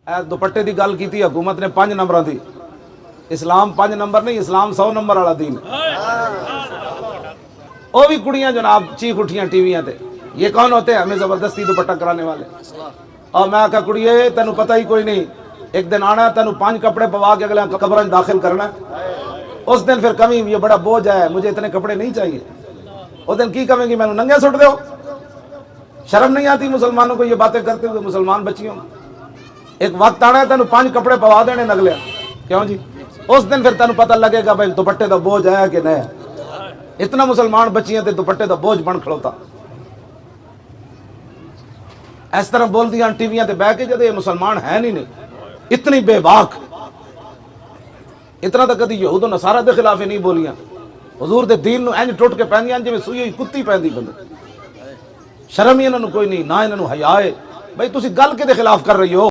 दुपट्टे की गल की हुकूमत ने 5 नंबर की। इस्लाम 5 नंबर नहीं, इस्लाम 100 नंबर वाला दीन। वो भी कुड़ियां जनाब चीख उठियां टीवियां ते, ये कौन होते हैं हमें जबरदस्ती दुपट्टा कराने वाले। और मैं आखा कुड़िए तेन पता ही कोई नहीं, एक दिन आना तेन 5 कपड़े पवा के अगले कब्र में दाखिल करना। उस दिन फिर कमी ये बड़ा बोझ है, मुझे इतने कपड़े नहीं चाहिए। उस दिन की कहेंगी मैंने नंगे सुट दो। शर्म नहीं आती मुसलमानों को ये बातें करते हुए, मुसलमान बच्चियों। एक वक्त आना है तेन 5 कपड़े पवा देने नगले, क्यों जी। उस दिन फिर तेन पता लगेगा भाई दुपट्टे का बोझ है कि नहीं। इतना मुसलमान बच्चियां ते दुपट्टे का बोझ बन खड़ोता। इस तरह बोल दिया टीवियां ते बह के, जब ये मुसलमान है नहीं, इतनी बेबाक। इतना तो कभी यहूद नसारा के खिलाफ ही नहीं बोलियां। हुजूर दे दीन नूं इंज टुट के पैंदियां जिवें सूई हुई कुत्ती पैंदी बंदे। शर्म ही इन्हां नूं कोई नहीं, ना इन्हां नूं हया है। भाई तुसीं गल किहदे खिलाफ कर रही हो।